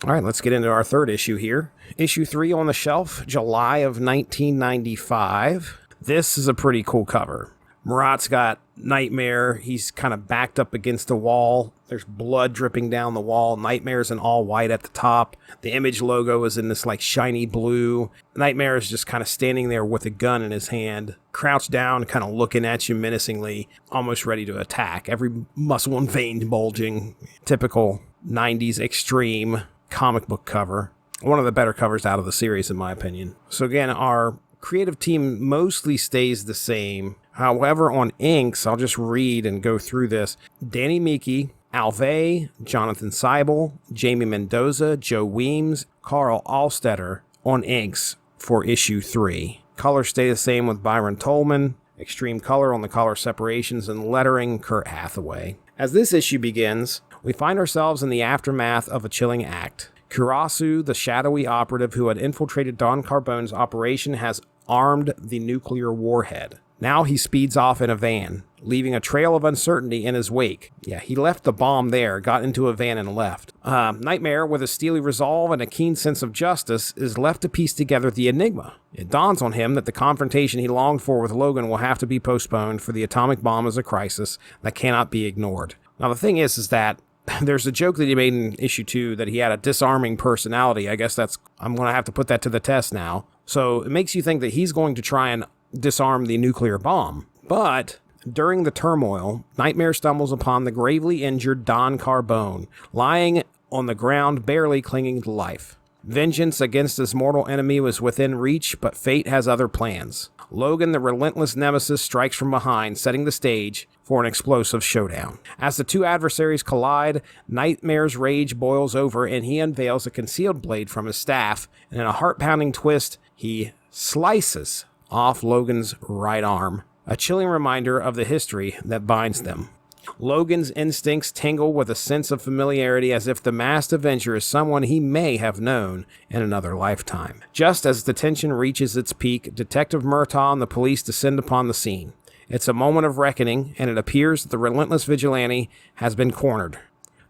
All right, let's get into our third issue here. Issue 3 on the shelf, July of 1995. This is a pretty cool cover. Murat's got Knightmare. He's kind of backed up against the wall. There's blood dripping down the wall. Knightmare's in all white at the top. The Image logo is in this like shiny blue. Knightmare is just kind of standing there with a gun in his hand, crouched down, kind of looking at you menacingly, almost ready to attack. Every muscle and vein bulging. Typical 90s extreme comic book cover. One of the better covers out of the series, in my opinion. So again, our creative team mostly stays the same. However, on inks, I'll just read and go through this. Danny Miki, Alvey, Jonathan Seibel, Jamie Mendoza, Joe Weems, Carl Alstetter on inks for issue 3. Colors stay the same with Byron Tolman, extreme color on the color separations, and lettering Kurt Hathaway. As this issue begins, we find ourselves in the aftermath of a chilling act. Kurasu, the shadowy operative who had infiltrated Don Carbone's operation, has armed the nuclear warhead. Now he speeds off in a van, leaving a trail of uncertainty in his wake. Yeah, he left the bomb there, got into a van and left. Knightmare, with a steely resolve and a keen sense of justice, is left to piece together the enigma. It dawns on him that the confrontation he longed for with Logan will have to be postponed, for the atomic bomb is a crisis that cannot be ignored. Now the thing is that there's a joke that he made in issue 2 that he had a disarming personality. I guess I'm going to have to put that to the test now. So it makes you think that he's going to try and disarm the nuclear bomb. But during the turmoil, Knightmare stumbles upon the gravely injured Don Carbone, lying on the ground, barely clinging to life. Vengeance against his mortal enemy was within reach, but fate has other plans. Logan, the relentless nemesis, strikes from behind, setting the stage for an explosive showdown. As the two adversaries collide, Knightmare's rage boils over, and he unveils a concealed blade from his staff, and in a heart-pounding twist, he slices off Logan's right arm, a chilling reminder of the history that binds them. Logan's instincts tingle with a sense of familiarity, as if the masked avenger is someone he may have known in another lifetime. Just as the tension reaches its peak, Detective Murtaugh and the police descend upon the scene. It's a moment of reckoning, and it appears that the relentless vigilante has been cornered.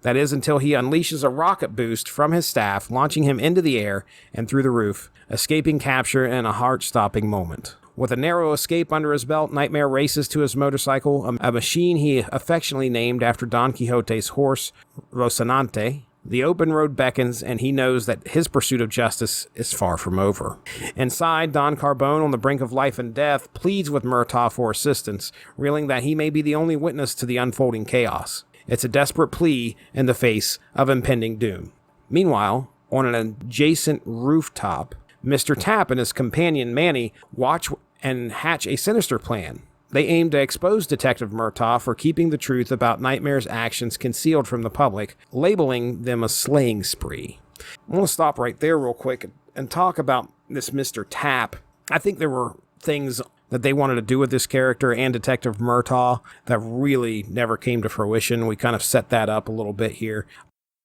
That is, until he unleashes a rocket boost from his staff, launching him into the air and through the roof, escaping capture in a heart-stopping moment. With a narrow escape under his belt, Knightmare races to his motorcycle, a machine he affectionately named after Don Quixote's horse, Rocinante. The open road beckons, and he knows that his pursuit of justice is far from over. Inside, Don Carbone, on the brink of life and death, pleads with Murtaugh for assistance, reeling that he may be the only witness to the unfolding chaos. It's a desperate plea in the face of impending doom. Meanwhile, on an adjacent rooftop, Mr. Tapp and his companion Manny watch and hatch a sinister plan. They aim to expose Detective Murtaugh for keeping the truth about Knightmare's actions concealed from the public, labeling them a slaying spree. I want to stop right there real quick and talk about this Mr. Tapp. I think there were things that they wanted to do with this character and Detective Murtaugh that really never came to fruition. We kind of set that up a little bit here.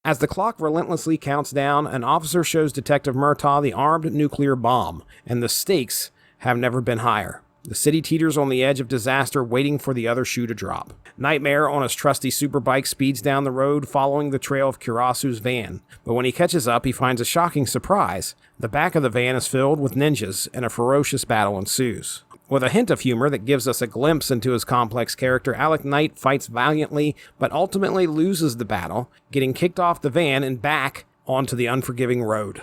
As the clock relentlessly counts down, an officer shows Detective Murtaugh the armed nuclear bomb, and the stakes have never been higher. The city teeters on the edge of disaster, waiting for the other shoe to drop. Knightmare, on his trusty superbike, speeds down the road, following the trail of Kurasu's van. But when he catches up, he finds a shocking surprise. The back of the van is filled with ninjas, and a ferocious battle ensues. With a hint of humor that gives us a glimpse into his complex character, Alec Knight fights valiantly, but ultimately loses the battle, getting kicked off the van and back onto the unforgiving road.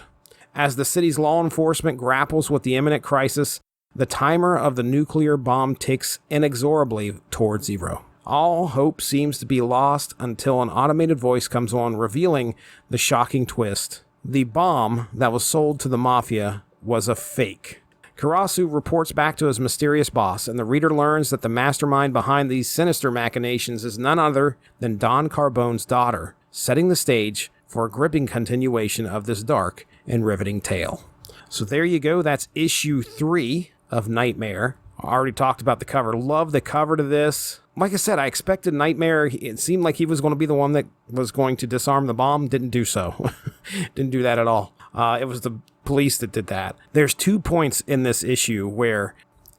As the city's law enforcement grapples with the imminent crisis, the timer of the nuclear bomb ticks inexorably toward zero. All hope seems to be lost until an automated voice comes on, revealing the shocking twist. The bomb that was sold to the mafia was a fake. Kurasu reports back to his mysterious boss, and the reader learns that the mastermind behind these sinister machinations is none other than Don Carbone's daughter, setting the stage for a gripping continuation of this dark and riveting tale. So there you go, that's issue 3 of Knightmare. I already talked about the cover. Love the cover to this. Like I said, I expected Knightmare. It seemed like he was going to be the one that was going to disarm the bomb. Didn't do so. Didn't do that at all. It was the police that did that. There's 2 points in this issue where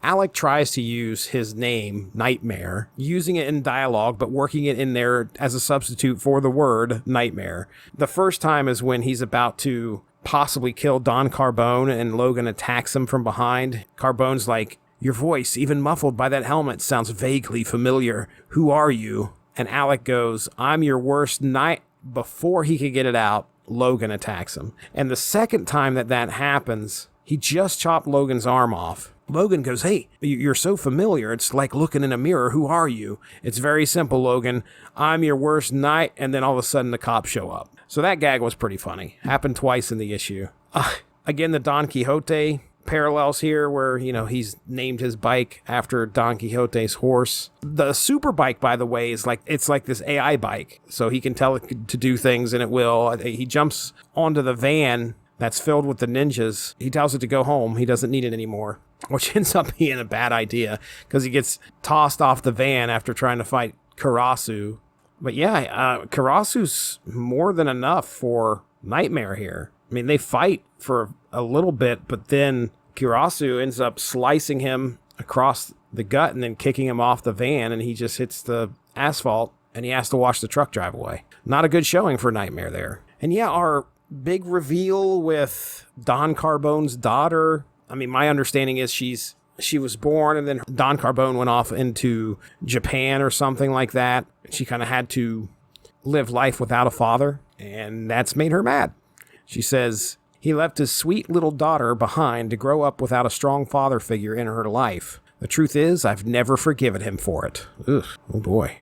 Alec tries to use his name, Knightmare, using it in dialogue, but working it in there as a substitute for the word nightmare. The first time is when he's about to possibly kill Don Carbone, and Logan attacks him from behind. Carbone's like, "Your voice, even muffled by that helmet, sounds vaguely familiar. Who are you?" And Alec goes, "I'm your worst night." Before he could get it out, Logan attacks him. And the second time that happens, he just chopped Logan's arm off. Logan goes, "Hey, you're so familiar. It's like looking in a mirror. Who are you?" "It's very simple, Logan. I'm your worst night." And then all of a sudden the cops show up. So that gag was pretty funny. Happened twice in the issue. Again, the Don Quixote parallels here where, he's named his bike after Don Quixote's horse. The super bike, by the way, is it's like this AI bike. So he can tell it to do things and it will. He jumps onto the van that's filled with the ninjas. He tells it to go home. He doesn't need it anymore, which ends up being a bad idea because he gets tossed off the van after trying to fight Karasu. But yeah, Karasu's more than enough for Knightmare here. I mean, they fight for a little bit, but then Karasu ends up slicing him across the gut and then kicking him off the van, and he just hits the asphalt, and he has to watch the truck drive away. Not a good showing for Knightmare there. And yeah, our big reveal with Don Carbone's daughter. I mean, my understanding is she was born, and then Don Carbone went off into Japan or something like that. She kind of had to live life without a father, and that's made her mad. She says, "He left his sweet little daughter behind to grow up without a strong father figure in her life. The truth is, I've never forgiven him for it." Ugh, oh boy.